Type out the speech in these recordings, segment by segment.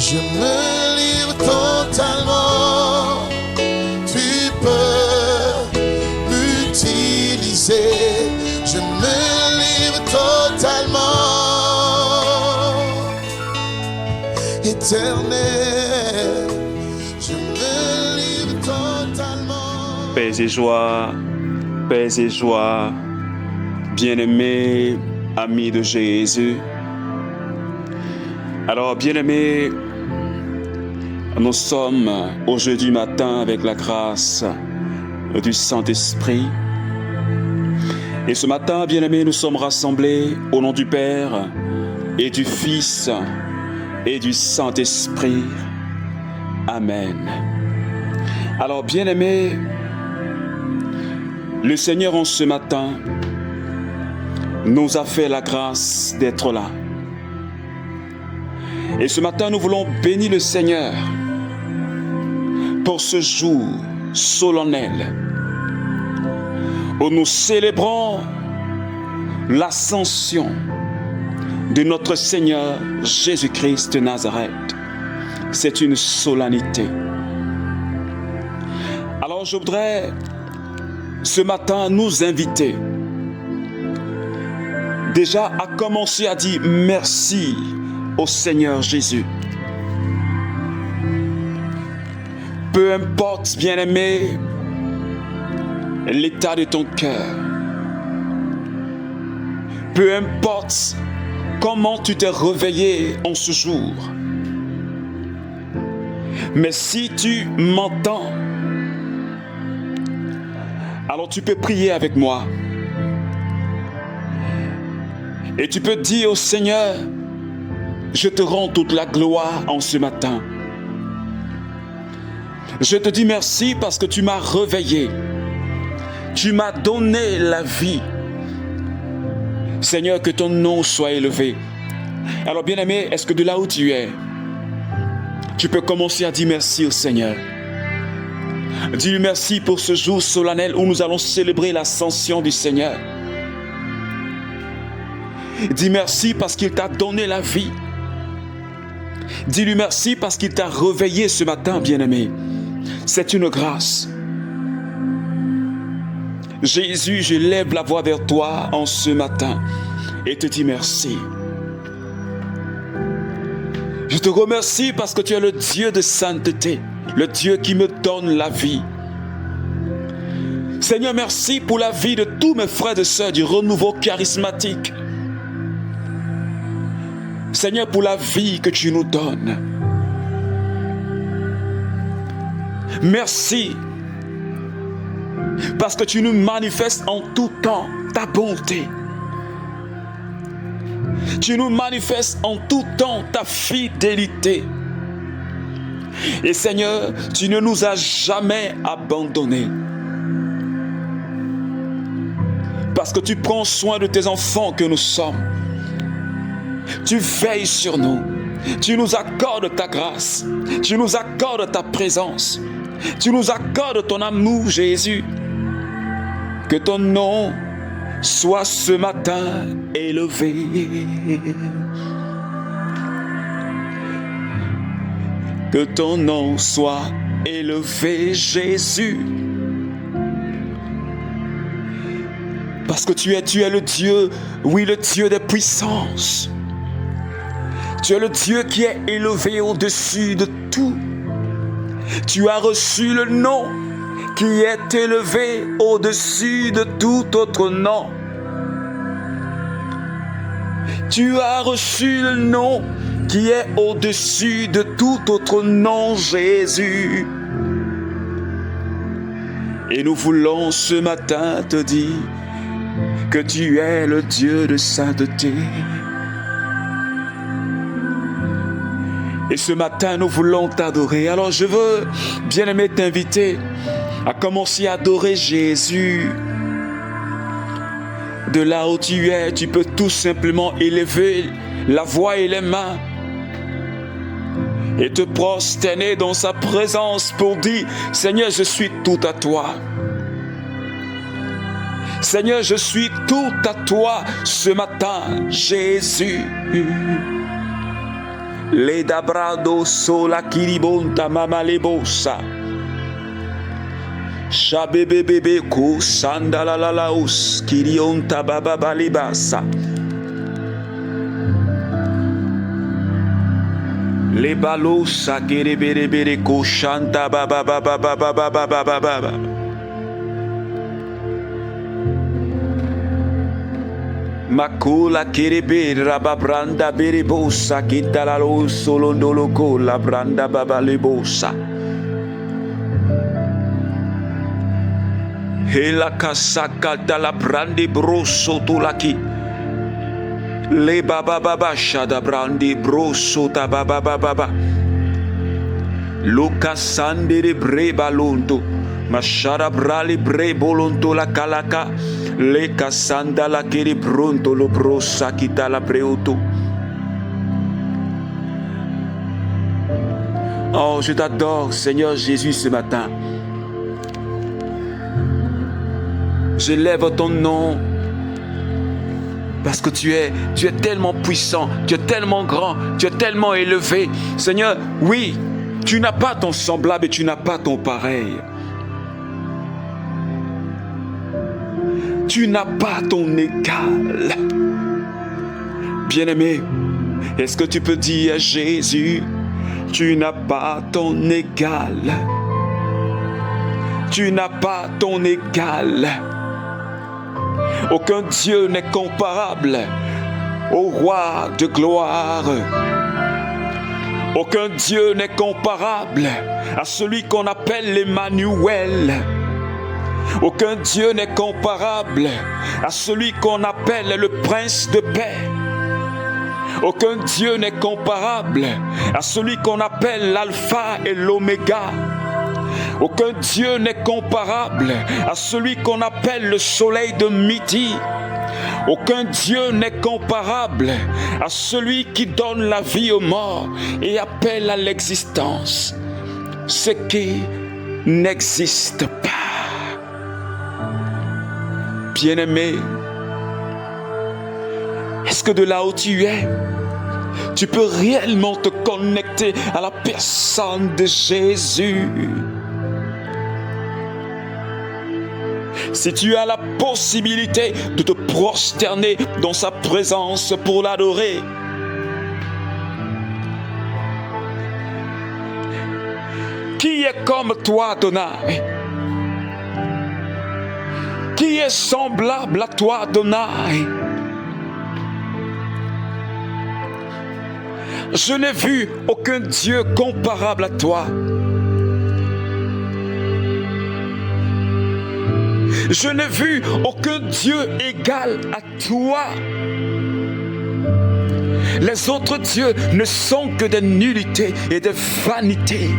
Je me livre totalement. Tu peux m'utiliser. Je me livre totalement. Éternel, je me livre totalement. Paix et joie, bien-aimés, amis de Jésus. Alors, bien-aimés, nous sommes aujourd'hui matin avec la grâce du Saint-Esprit. Et ce matin, bien-aimés, nous sommes rassemblés au nom du Père et du Fils et du Saint-Esprit. Amen. Alors, bien-aimés, le Seigneur en ce matin nous a fait la grâce d'être là. Et ce matin, nous voulons bénir le Seigneur pour ce jour solennel où nous célébrons l'ascension de notre Seigneur Jésus-Christ de Nazareth. C'est une solennité. Alors je voudrais ce matin nous inviter déjà à commencer à dire merci au Seigneur Jésus. Peu importe, bien-aimé, l'état de ton cœur. Peu importe comment tu t'es réveillé en ce jour. Mais si tu m'entends, alors tu peux prier avec moi. Et tu peux dire au Seigneur, je te rends toute la gloire en ce matin. Je te dis merci parce que tu m'as réveillé. Tu m'as donné la vie. Seigneur, que ton nom soit élevé. Alors bien-aimé, est-ce que de là où tu es, tu peux commencer à dire merci au Seigneur. Dis-lui merci pour ce jour solennel où nous allons célébrer l'ascension du Seigneur. Dis merci parce qu'il t'a donné la vie. Dis-lui merci parce qu'il t'a réveillé ce matin, bien-aimé. C'est une grâce. Jésus, je lève la voix vers toi en ce matin et te dis merci. Je te remercie parce que tu es le Dieu de sainteté, le Dieu qui me donne la vie. Seigneur, merci pour la vie de tous mes frères et sœurs du renouveau charismatique. Seigneur, pour la vie que tu nous donnes. Merci parce que tu nous manifestes en tout temps ta bonté. Tu nous manifestes en tout temps ta fidélité. Et Seigneur, tu ne nous as jamais abandonnés. Parce que tu prends soin de tes enfants que nous sommes. Tu veilles sur nous. Tu nous accordes ta grâce. Tu nous accordes ta présence. Tu nous accordes ton amour, Jésus. Que ton nom soit ce matin élevé. Que ton nom soit élevé, Jésus. Parce que tu es le Dieu, oui, le Dieu des puissances. Tu es le Dieu qui est élevé au-dessus de tout. Tu as reçu le nom qui est élevé au-dessus de tout autre nom. Tu as reçu le nom qui est au-dessus de tout autre nom, Jésus. Et nous voulons ce matin te dire que tu es le Dieu de sainteté. Et ce matin, nous voulons t'adorer. Alors je veux, bien-aimé, t'inviter à commencer à adorer Jésus. De là où tu es, tu peux tout simplement élever la voix et les mains et te prosterner dans sa présence pour dire, Seigneur, je suis tout à toi. Seigneur, je suis tout à toi ce matin, Jésus. Le dabrado sola kiribonta mama lebosa. Shabebebebe ko sandalalaus kirionta baba balibasa. Le balosa kerebere ko shanta baba baba baba baba baba baba. Makula kerebe rababranda berebosa kitalalo solondolo kola branda baba lebosa. Hela kasaka dalla brandi brosso tulaki. Le baba baba shada brandi brosso ta baba baba. Luca sandere breba lonto. Mashara brali bre bolonto la kalaka. Le kasanda la kiri pronto lo brossa kita la preuto. Oh, je t'adore, Seigneur Jésus, ce matin. J'élève ton nom parce que tu es tellement puissant, tu es tellement grand, tu es tellement élevé. Seigneur, oui, tu n'as pas ton semblable et tu n'as pas ton pareil. Tu n'as pas ton égal. Bien-aimé, est-ce que tu peux dire à Jésus, tu n'as pas ton égal. Tu n'as pas ton égal. Aucun Dieu n'est comparable au roi de gloire. Aucun Dieu n'est comparable à celui qu'on appelle l'Emmanuel. Aucun Dieu n'est comparable à celui qu'on appelle le Prince de paix. Aucun Dieu n'est comparable à celui qu'on appelle l'Alpha et l'Oméga. Aucun Dieu n'est comparable à celui qu'on appelle le soleil de midi. Aucun Dieu n'est comparable à celui qui donne la vie aux morts et appelle à l'existence ce qui n'existe pas. Bien-aimé, est-ce que de là où tu es, tu peux réellement te connecter à la personne de Jésus? Si tu as la possibilité de te prosterner dans sa présence pour l'adorer, qui est comme toi, Adonai? Qui est semblable à toi, Adonai? Je n'ai vu aucun Dieu comparable à toi. Je n'ai vu aucun Dieu égal à toi. Les autres dieux ne sont que des nullités et des vanités.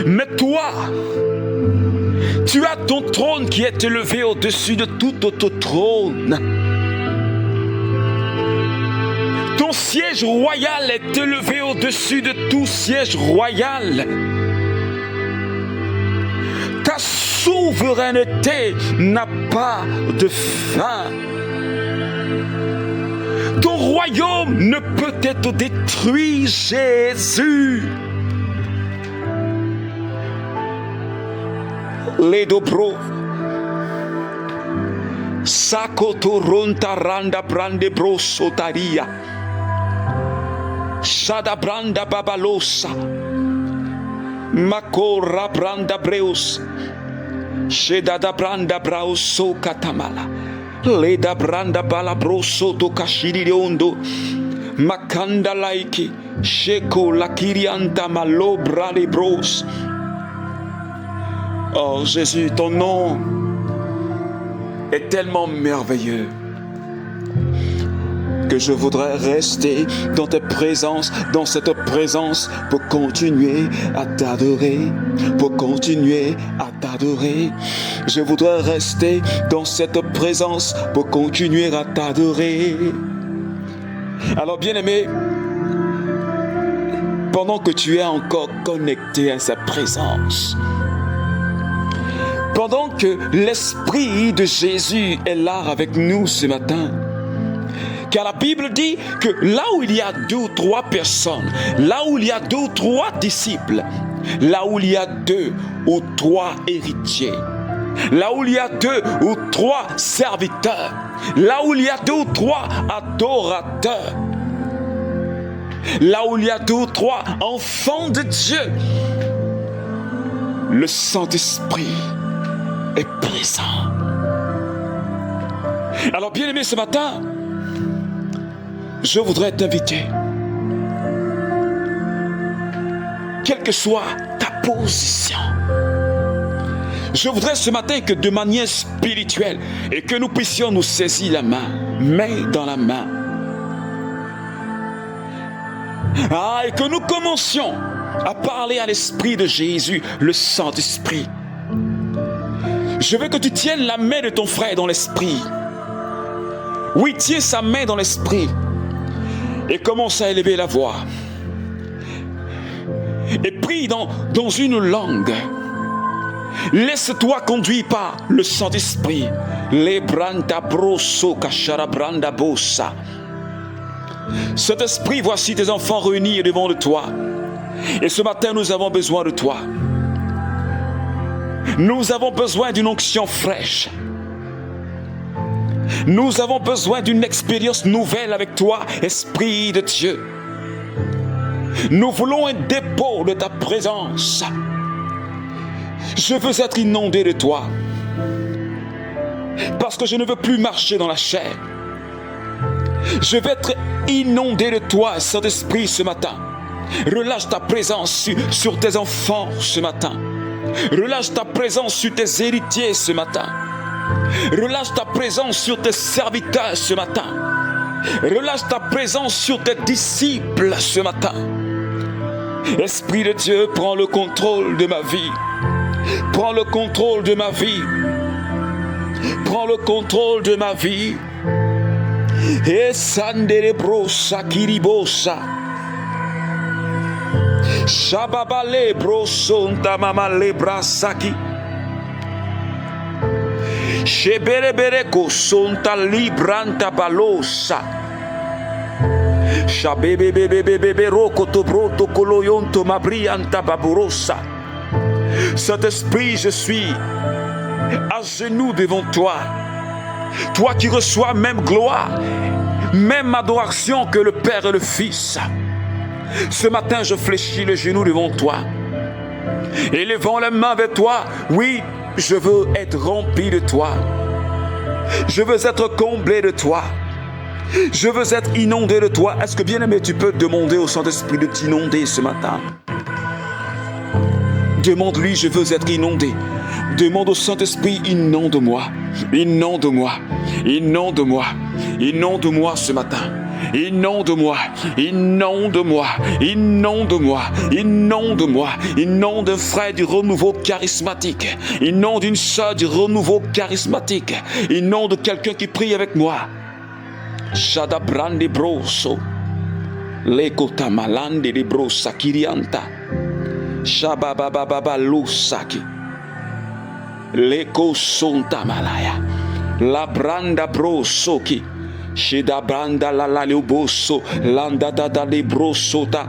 Mais toi, tu as ton trône qui est élevé au-dessus de tout autre trône. Ton siège royal est élevé au-dessus de tout siège royal. Ta souveraineté n'a pas de fin. Ton royaume ne peut être détruit, Jésus. Les dobro sakotoronta randa brande brosotaria shada branda babalosa makora branda breus sheda da branda brauso katamala leda branda balabroso to kashiriondo makanda laiki sheko la kirianta malobra les bros. Oh Jésus, ton nom est tellement merveilleux que je voudrais rester dans tes présences, dans cette présence pour continuer à t'adorer, pour continuer à t'adorer. Je voudrais rester dans cette présence pour continuer à t'adorer. Alors bien-aimé, pendant que tu es encore connecté à sa présence, pendant que l'Esprit de Jésus est là avec nous ce matin, Car la Bible dit que là où il y a 2 ou 3 personnes, là où il y a 2 ou 3 disciples, là où il y a 2 ou 3 héritiers, là où il y a 2 ou 3 serviteurs, là où il y a 2 ou 3 adorateurs, là où il y a 2 ou 3 enfants de Dieu, le Saint-Esprit est présent. Alors, bien-aimé, ce matin, je voudrais t'inviter, quelle que soit ta position, je voudrais ce matin que de manière spirituelle, et que nous puissions nous saisir la main dans la main, et que nous commencions à parler à l'Esprit de Jésus, le Saint-Esprit. Je veux que tu tiennes la main de ton frère dans l'Esprit. Oui, tiens sa main dans l'Esprit et commence à élever la voix. Et prie dans une langue. Laisse-toi conduire par le Saint-Esprit. Cet esprit, voici tes enfants réunis devant de toi. Et ce matin, nous avons besoin de toi. Nous avons besoin d'une onction fraîche. Nous avons besoin d'une expérience nouvelle avec toi, Esprit de Dieu. Nous voulons un dépôt de ta présence. Je veux être inondé de toi. Parce que je ne veux plus marcher dans la chair. Je veux être inondé de toi, Saint-Esprit, ce matin. Relâche ta présence sur tes enfants ce matin. Relâche ta présence sur tes héritiers ce matin. Relâche ta présence sur tes serviteurs ce matin. Relâche ta présence sur tes disciples ce matin. Esprit de Dieu, prends le contrôle de ma vie. Prends le contrôle de ma vie. Prends le contrôle de ma vie. Et sanderebrosa kiribosa. Shababale brosonta mamale brasaki. Sheberebereko sonta libranta balosa. Shabebebebebebe rokoto broto koloyonto mabrianta baburosa. Saint-Esprit, je suis à genoux devant toi. Toi qui reçois même gloire, même adoration que le Père et le Fils. Ce matin, je fléchis le genou devant toi. Élevant les mains vers toi, oui, je veux être rempli de toi. Je veux être comblé de toi. Je veux être inondé de toi. Est-ce que, bien-aimé, tu peux demander au Saint-Esprit de t'inonder ce matin? Demande-lui, je veux être inondé. Demande au Saint-Esprit, inonde-moi. Inonde-moi. Inonde-moi. Inonde-moi ce matin. Inonde-moi, inonde-moi, inonde-moi, inonde-moi, inonde un frère du renouveau charismatique, inonde une sœur du renouveau charismatique, inonde quelqu'un qui prie avec moi. Shada brande broso, leko tamalande de brosa kirianta, shababababa lusaki, leko sonta malaya, la branda brosoki. Shida branda la la le bosso, landa da da le brosota,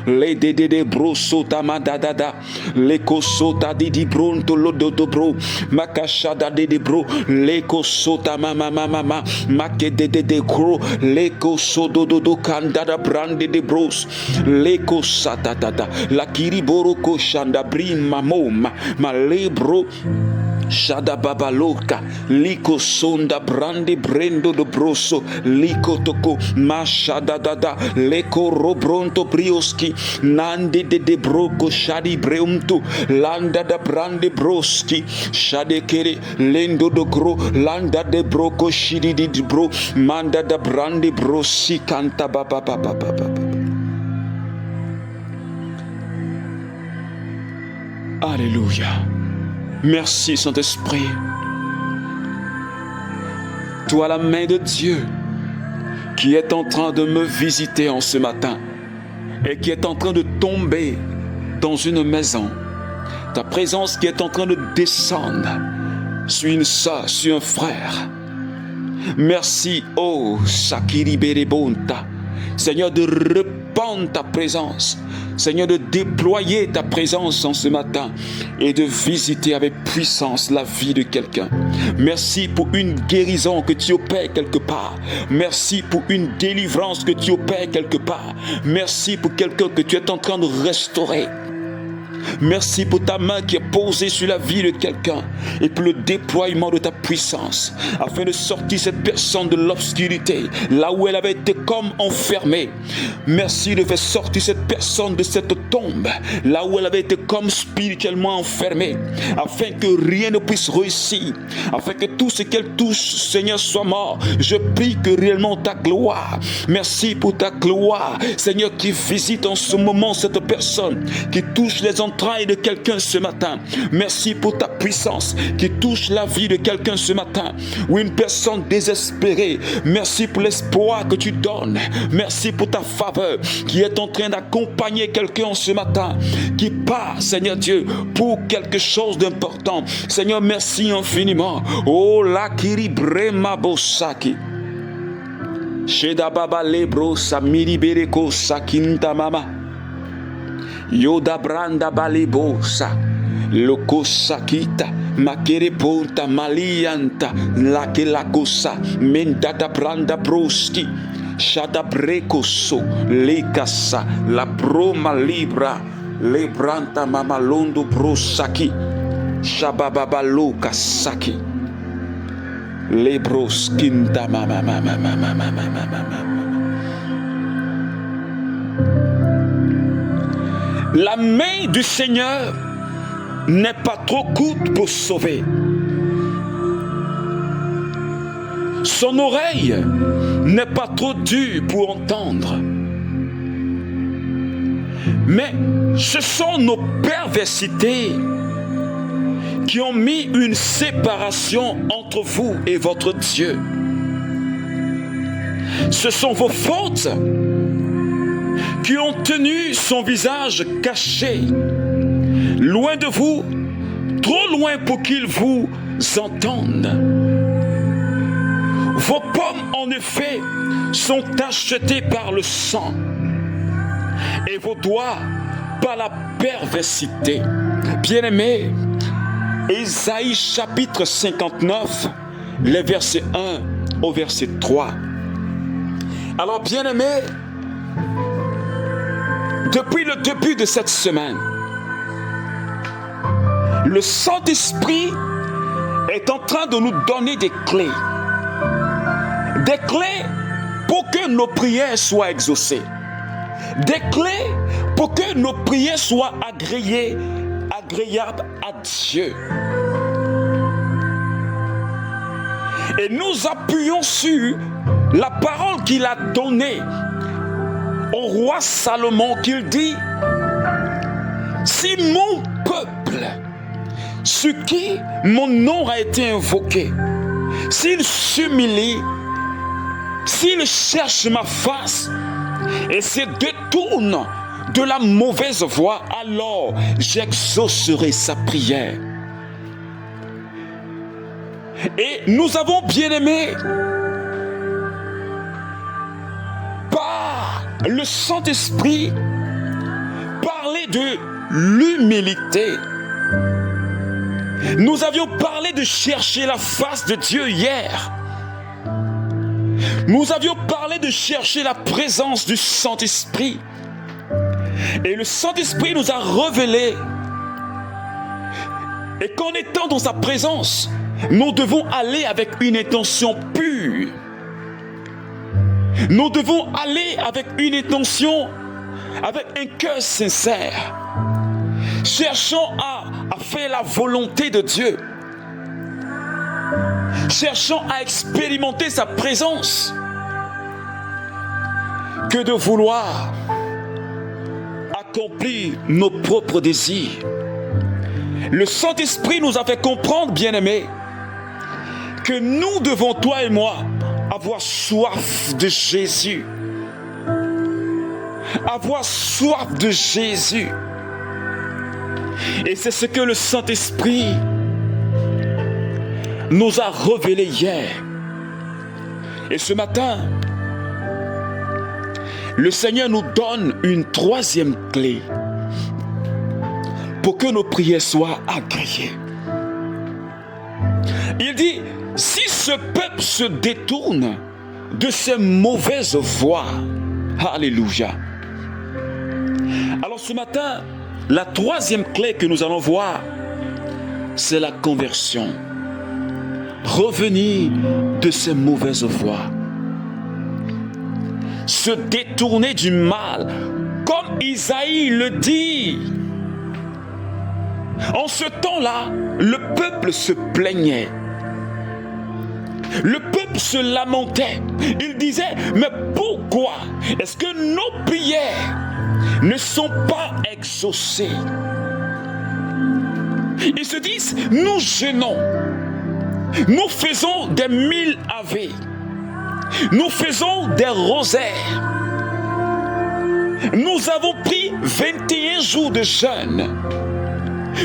le de de brosota madada, le kosota di bronto lo do bro, makashada de bro, le kosota mama mama, make de cro, le kosodo do kandada brande de bros, le kosata tata, la kiriboro koshanda brim mamoma, ma le bro. Shada babaloka, liko sonda brandi brendo do broso, liko toko, mashada dada, leko robronto brioski, nande de broko shadi breumtu, landa da brandi broski, shade kere, lendo do gro, landa de broko shidi di bro, manda da brandi brosi kanta baba. Alléluia. Merci Saint-Esprit. Toi la main de Dieu qui est en train de me visiter en ce matin et qui est en train de tomber dans une maison. Ta présence qui est en train de descendre sur une sœur, sur un frère. Merci, oh Sakiri Berebonta. Seigneur, de répandre ta présence. Seigneur, de déployer ta présence en ce matin et de visiter avec puissance la vie de quelqu'un. Merci pour une guérison que tu opères quelque part. Merci pour une délivrance que tu opères quelque part. Merci pour quelqu'un que tu es en train de restaurer. Merci pour ta main qui est posée sur la vie de quelqu'un et pour le déploiement de ta puissance afin de sortir cette personne de l'obscurité, là où elle avait été comme enfermée. Merci de faire sortir cette personne de cette tombe, là où elle avait été comme spirituellement enfermée, afin que rien ne puisse réussir, afin que tout ce qu'elle touche, Seigneur, soit mort. Je prie que réellement ta gloire, merci pour ta gloire, Seigneur, qui visite en ce moment cette personne, qui touche les entrailles de quelqu'un ce matin. Merci pour ta puissance qui touche la vie de quelqu'un ce matin, ou une personne désespérée. Merci pour l'espoir que tu donnes. Merci pour ta faveur qui est en train d'accompagner quelqu'un ce matin, qui part, Seigneur Dieu, pour quelque chose d'important. Seigneur, merci infiniment. Oh, la kiri brema bosaki. Sheda baba lebro samiri bereko sakinta mama. Yoda branda balibosa, loko sakita, makere ponta malianta, lake lakosa, mendata branda broski, shada brekoso, lekasa, la broma libra, lebranta mamalondo brosaki, shabababaloka saki, lebroskinta mama. La main du Seigneur n'est pas trop courte pour sauver. Son oreille n'est pas trop dure pour entendre. Mais ce sont nos perversités qui ont mis une séparation entre vous et votre Dieu. Ce sont vos fautes qui ont tenu son visage caché, loin de vous, trop loin pour qu'il vous entende. Vos pommes, en effet, sont achetées par le sang, et vos doigts par la perversité. Bien-aimés, Ésaïe chapitre 59, les versets 1 au verset 3. Alors, bien-aimés, depuis le début de cette semaine, le Saint-Esprit est en train de nous donner des clés. Des clés pour que nos prières soient exaucées. Des clés pour que nos prières soient agréables à Dieu. Et nous appuyons sur la parole qu'il a donnée au roi Salomon, qu'il dit: si mon peuple, sur qui mon nom a été invoqué, s'il s'humilie, s'il cherche ma face et se détourne de la mauvaise voie, alors j'exaucerai sa prière. Et nous avons bien aimé, par le Saint-Esprit, parler de l'humilité. Nous avions parlé de chercher la face de Dieu hier. Nous avions parlé de chercher la présence du Saint-Esprit. Et le Saint-Esprit nous a révélé. Et qu'en étant dans sa présence, nous devons aller avec une intention pure. Nous devons aller avec une intention, avec un cœur sincère. Cherchons à faire la volonté de Dieu. Cherchons à expérimenter sa présence, que de vouloir accomplir nos propres désirs. Le Saint-Esprit nous a fait comprendre, bien-aimés, que nous devons, toi et moi, avoir soif de Jésus. Avoir soif de Jésus. Et c'est ce que le Saint-Esprit nous a révélé hier. Et ce matin, le Seigneur nous donne une troisième clé pour que nos prières soient agréées. Il dit, si ce peuple se détourne de ses mauvaises voies, alléluia. Alors ce matin, la troisième clé que nous allons voir, c'est la conversion. Revenir de ses mauvaises voies. Se détourner du mal, comme Isaïe le dit. En ce temps-là, le peuple se plaignait. Le peuple se lamentait. Il disait, mais pourquoi est-ce que nos prières ne sont pas exaucées? Ils se disent, nous jeûnons. Nous faisons des 1000 Ave. Nous faisons des rosaires. Nous avons pris 21 jours de jeûne.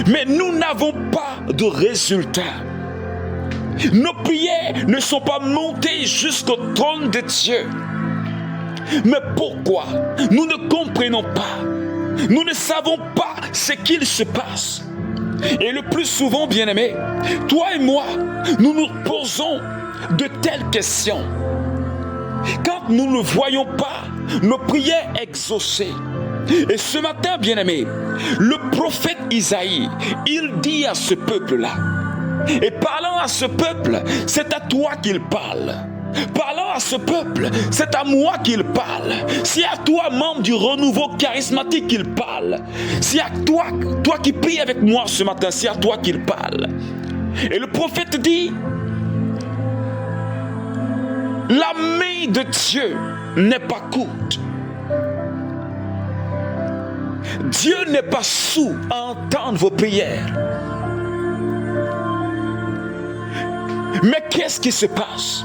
Mais nous n'avons pas de résultat. Nos prières ne sont pas montées jusqu'au trône de Dieu. Mais pourquoi? Nous ne comprenons pas. Nous ne savons pas ce qu'il se passe. Et le plus souvent, bien-aimés, toi et moi, nous nous posons de telles questions. Quand nous ne voyons pas nos prières exaucées. Et ce matin, bien-aimés, le prophète Isaïe, il dit à ce peuple-là, et parlant à ce peuple, c'est à toi qu'il parle. Parlant à ce peuple, c'est à moi qu'il parle. C'est à toi, membre du renouveau charismatique, qu'il parle. C'est à toi, toi qui pries avec moi ce matin, c'est à toi qu'il parle. Et le prophète dit, la main de Dieu n'est pas courte. Dieu n'est pas sourd à entendre vos prières. Mais qu'est-ce qui se passe?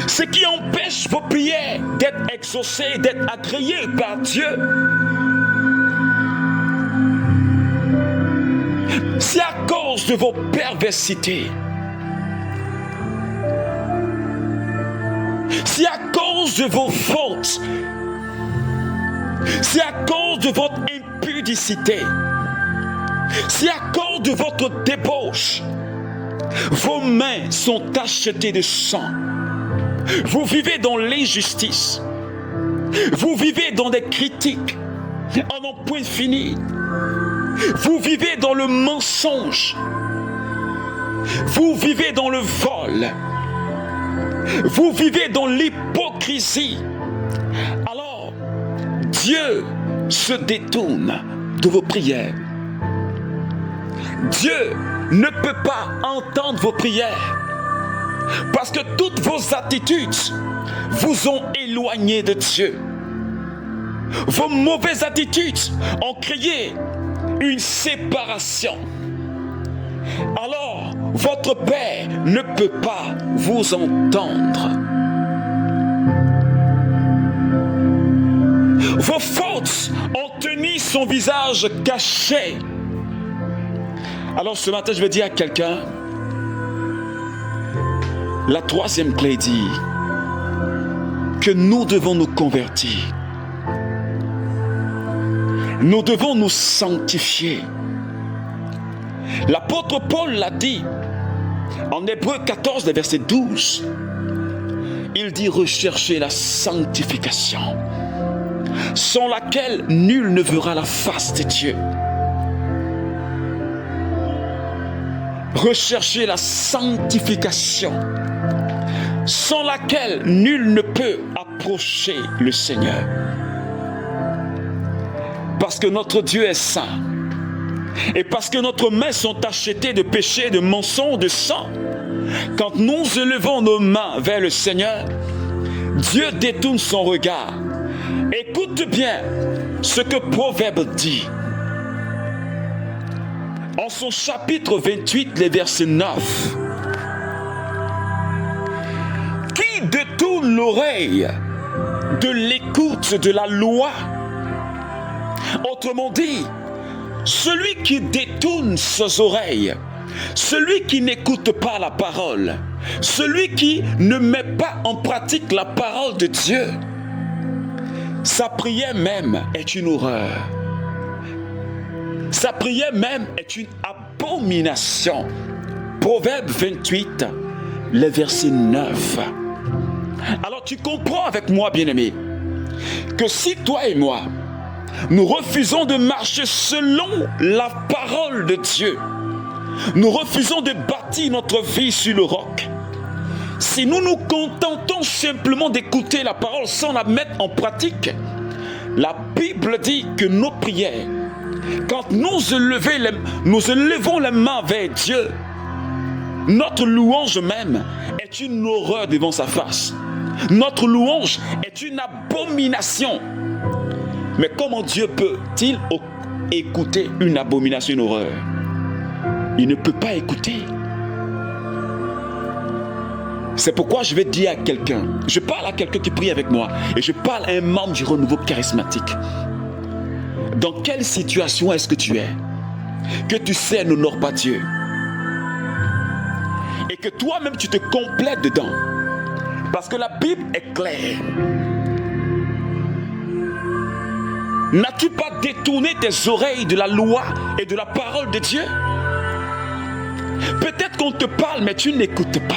Ce qui empêche vos prières d'être exaucées, d'être agréées par Dieu, c'est à cause de vos perversités. C'est à cause de vos fautes. C'est à cause de votre impudicité. C'est à cause de votre débauche. Vos mains sont tachetées de sang. Vous vivez dans l'injustice. Vous vivez dans des critiques en un point fini. Vous vivez dans le mensonge. Vous vivez dans le vol. Vous vivez dans l'hypocrisie. Alors, Dieu se détourne de vos prières. Dieu ne peut pas entendre vos prières parce que toutes vos attitudes vous ont éloigné de Dieu. Vos mauvaises attitudes ont créé une séparation. Alors, votre Père ne peut pas vous entendre. Vos fautes ont tenu son visage caché. Alors ce matin, je vais dire à quelqu'un, la troisième clé dit que nous devons nous convertir. Nous devons nous sanctifier. L'apôtre Paul l'a dit en Hébreux 14, verset 12. Il dit recherchez la sanctification, sans laquelle nul ne verra la face de Dieu. Recherchez la sanctification, sans laquelle nul ne peut approcher le Seigneur. Parce que notre Dieu est saint. Et parce que nos mains sont tachetées de péché, de mensonge, de sang, quand nous élevons nos mains vers le Seigneur, Dieu détourne son regard. Écoute bien ce que Proverbe dit. En son chapitre 28, les versets 9. Qui détourne l'oreille de l'écoute de la loi? Autrement dit, celui qui détourne ses oreilles Celui qui n'écoute pas la parole, celui qui ne met pas en pratique la parole de Dieu, sa prière même est une horreur. Sa prière même est une abomination. Proverbe 28, le verset 9. Alors tu comprends avec moi, bien-aimé, que si toi et moi, nous refusons de marcher selon la parole de Dieu, nous refusons de bâtir notre vie sur le roc, si nous nous contentons simplement d'écouter la parole sans la mettre en pratique, la Bible dit que nos prières, quand nous élevons les mains vers Dieu, notre louange même est une horreur devant sa face. Notre louange est une abomination. Mais comment Dieu peut-il écouter une abomination, une horreur? Il ne peut pas écouter. C'est pourquoi je vais dire à quelqu'un, je parle à quelqu'un qui prie avec moi, et je parle à un membre du renouveau charismatique. Dans quelle situation est-ce que tu es? Que tu sais n'honore pas Dieu. Et que toi-même tu te complètes dedans. Parce que la Bible est claire. N'as-tu pas détourné tes oreilles de la loi et de la parole de Dieu? Peut-être qu'on te parle, mais tu n'écoutes pas.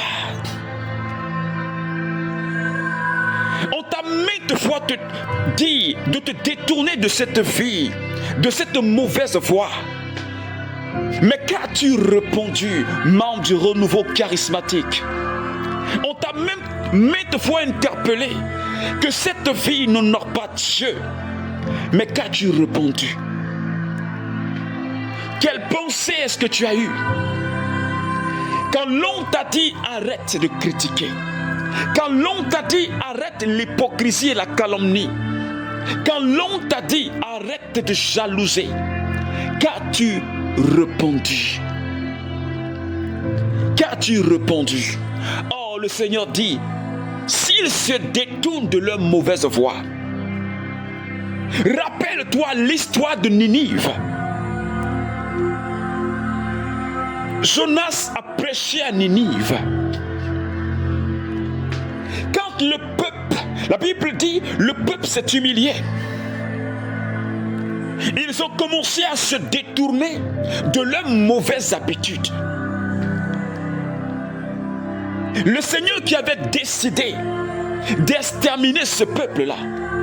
On t'a maintes fois dit de te détourner de cette vie, de cette mauvaise voie. Mais qu'as-tu répondu, membre du renouveau charismatique? On t'a même maintes fois interpellé que cette vie n'honore pas Dieu. Mais qu'as-tu répondu? Quelle pensée est-ce que tu as eue? Quand l'on t'a dit arrête de critiquer, quand l'on t'a dit arrête l'hypocrisie et la calomnie, quand l'on t'a dit arrête de jalouser, qu'as-tu répondu? Qu'as-tu répondu? Oh, le Seigneur dit, s'ils se détournent de leur mauvaise voie, rappelle-toi l'histoire de Ninive. Jonas a prêché à Ninive. Quand le peuple, la Bible dit, le peuple s'est humilié. Ils ont commencé à se détourner de leurs mauvaises habitudes. Le Seigneur qui avait décidé d'exterminer ce peuple-là,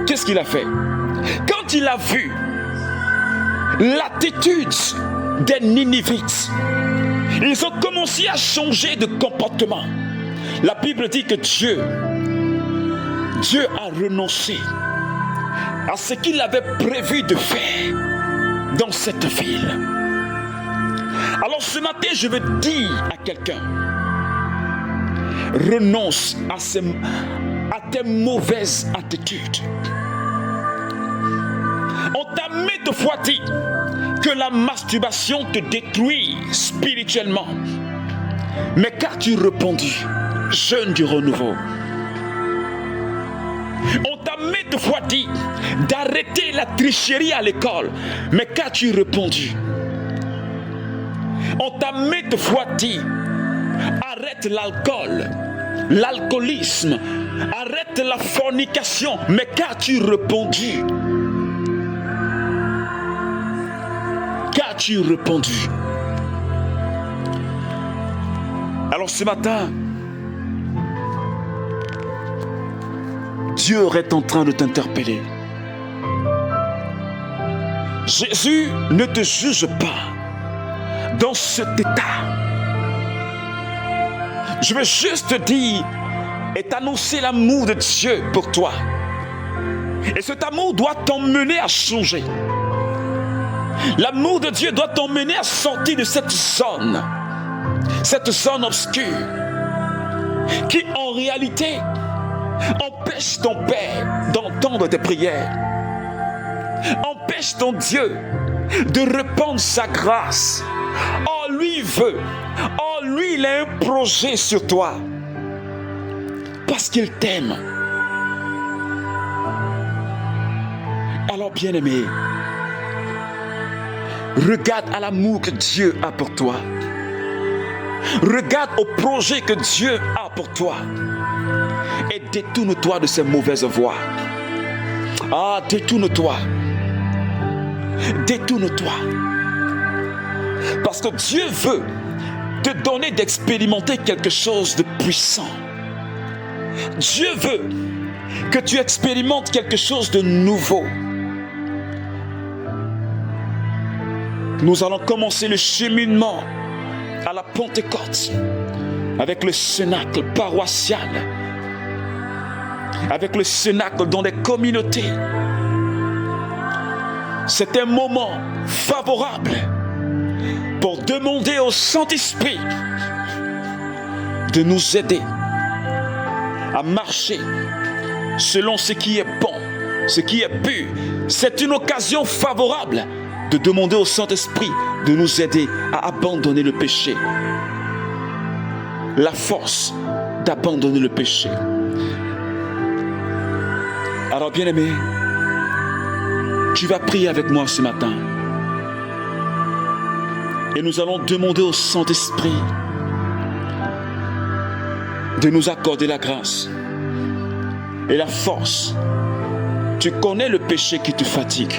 qu'est-ce qu'il a fait? Quand il a vu l'attitude des Ninivites, ils ont commencé à changer de comportement. La Bible dit que Dieu a renoncé à ce qu'il avait prévu de faire dans cette ville. Alors ce matin, je veux dire à quelqu'un, renonce à tes mauvaises attitudes. On t'a maintes fois dit que la masturbation te détruit spirituellement. Mais qu'as-tu répondu, jeune du renouveau? On t'a maintes fois dit d'arrêter la tricherie à l'école. Mais qu'as-tu répondu? On t'a maintes fois dit arrête l'alcool, l'alcoolisme, arrête la fornication. Mais qu'as-tu répondu? Qu'as-tu répondu? Alors ce matin, Dieu est en train de t'interpeller. Jésus ne te juge pas dans cet état. Je veux juste te dire et t'annoncer l'amour de Dieu pour toi. Et cet amour doit t'emmener à changer. L'amour de Dieu doit t'emmener à sortir de cette zone obscure, qui en réalité empêche ton Père d'entendre tes prières, empêche ton Dieu de répandre sa grâce. Oh, lui veut, oh, lui il a un projet sur toi, parce qu'il t'aime. Alors bien-aimé, regarde à l'amour que Dieu a pour toi. Regarde au projet que Dieu a pour toi et détourne-toi de ces mauvaises voies. Ah, détourne-toi. Détourne-toi. Parce que Dieu veut te donner d'expérimenter quelque chose de puissant. Dieu veut que tu expérimentes quelque chose de nouveau. Nous allons commencer le cheminement à la Pentecôte avec le cénacle paroissial, avec le cénacle dans les communautés. C'est un moment favorable pour demander au Saint-Esprit de nous aider à marcher selon ce qui est bon, ce qui est pur. C'est une occasion favorable de demander au Saint-Esprit de nous aider à abandonner le péché. La force d'abandonner le péché. Alors bien-aimé, tu vas prier avec moi ce matin. Et nous allons demander au Saint-Esprit de nous accorder la grâce et la force. Tu connais le péché qui te fatigue.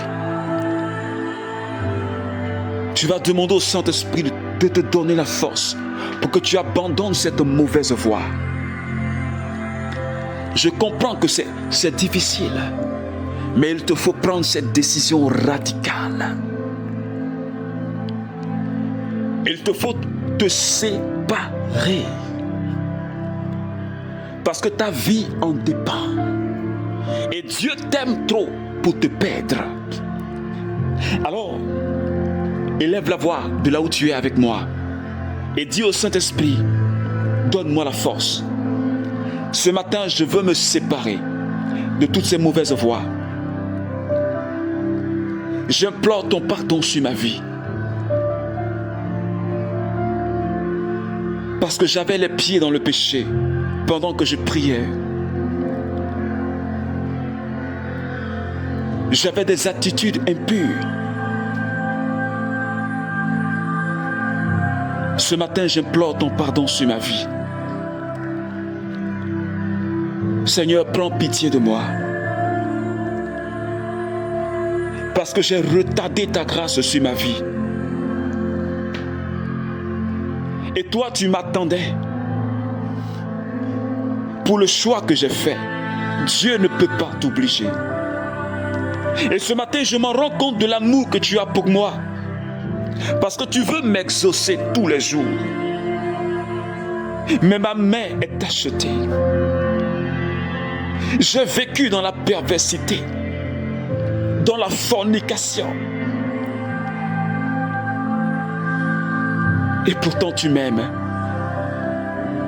Tu vas demander au Saint-Esprit de te donner la force pour que tu abandonnes cette mauvaise voie. Je comprends que c'est difficile, mais il te faut prendre cette décision radicale. Il te faut te séparer. Parce que ta vie en dépend. Et Dieu t'aime trop pour te perdre. Alors, élève la voix de là où tu es avec moi et dis au Saint-Esprit, donne-moi la force. Ce matin, je veux me séparer de toutes ces mauvaises voies. J'implore ton pardon sur ma vie. Parce que j'avais les pieds dans le péché pendant que je priais. J'avais des attitudes impures. Ce matin, j'implore ton pardon sur ma vie. Seigneur, prends pitié de moi. Parce que j'ai retardé ta grâce sur ma vie. Et toi, tu m'attendais. Pour le choix que j'ai fait, Dieu ne peut pas t'obliger. Et ce matin, je m'en rends compte de l'amour que tu as pour moi. Parce que tu veux m'exaucer tous les jours. Mais ma main est tachetée. J'ai vécu dans la perversité, dans la fornication. Et pourtant tu m'aimes.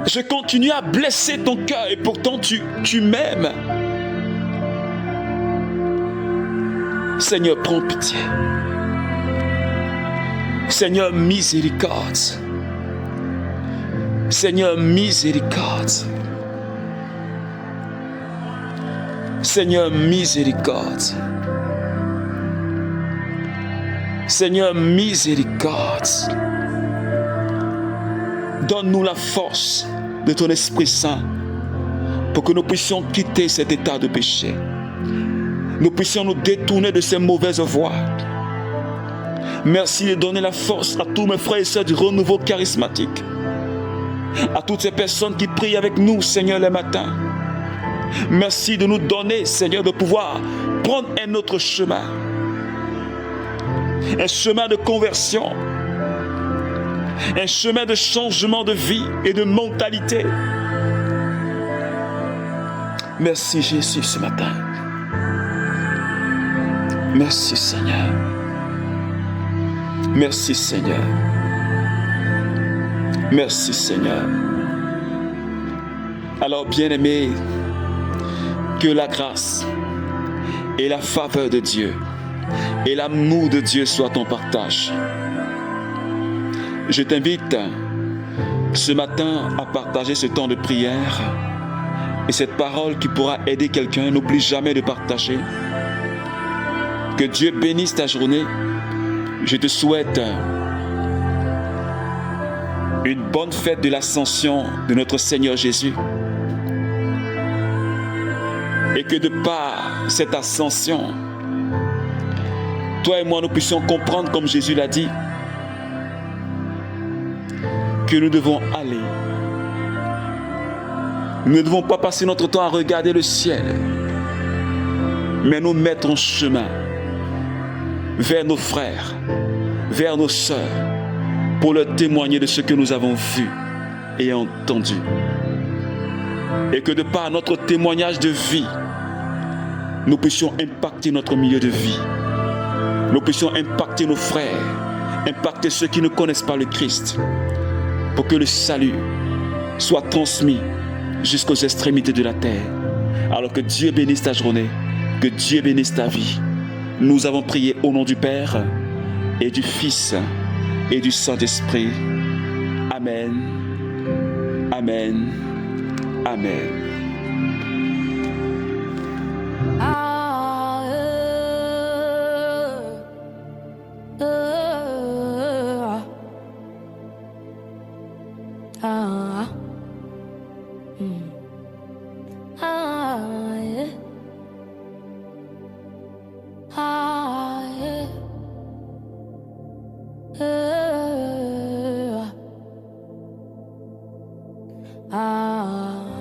Je continue à blesser ton cœur et pourtant tu m'aimes. Seigneur, prends pitié. Seigneur, miséricorde. Seigneur, miséricorde. Seigneur, miséricorde. Seigneur, miséricorde. Donne-nous la force de ton Esprit Saint pour que nous puissions quitter cet état de péché. Nous puissions nous détourner de ces mauvaises voies. Merci de donner la force à tous mes frères et sœurs du renouveau charismatique. À toutes ces personnes qui prient avec nous, Seigneur, les matins. Merci de nous donner, Seigneur, de pouvoir prendre un autre chemin. Un chemin de conversion. Un chemin de changement de vie et de mentalité. Merci Jésus ce matin. Merci Seigneur. Merci Seigneur. Merci Seigneur. Alors bien-aimé, que la grâce et la faveur de Dieu et l'amour de Dieu soient ton partage. Je t'invite ce matin à partager ce temps de prière et cette parole qui pourra aider quelqu'un. N'oublie jamais de partager. Que Dieu bénisse ta journée. Je te souhaite une bonne fête de l'ascension de notre Seigneur Jésus. Et que de par cette ascension, toi et moi, nous puissions comprendre, comme Jésus l'a dit, que nous devons aller. Nous ne devons pas passer notre temps à regarder le ciel, mais nous mettre en chemin vers nos frères, vers nos sœurs, pour leur témoigner de ce que nous avons vu et entendu. Et que de par notre témoignage de vie, nous puissions impacter notre milieu de vie. Nous puissions impacter nos frères, impacter ceux qui ne connaissent pas le Christ, pour que le salut soit transmis jusqu'aux extrémités de la terre. Alors que Dieu bénisse ta journée, que Dieu bénisse ta vie. Nous avons prié au nom du Père et du Fils et du Saint-Esprit. Amen. Amen. Amen. Ah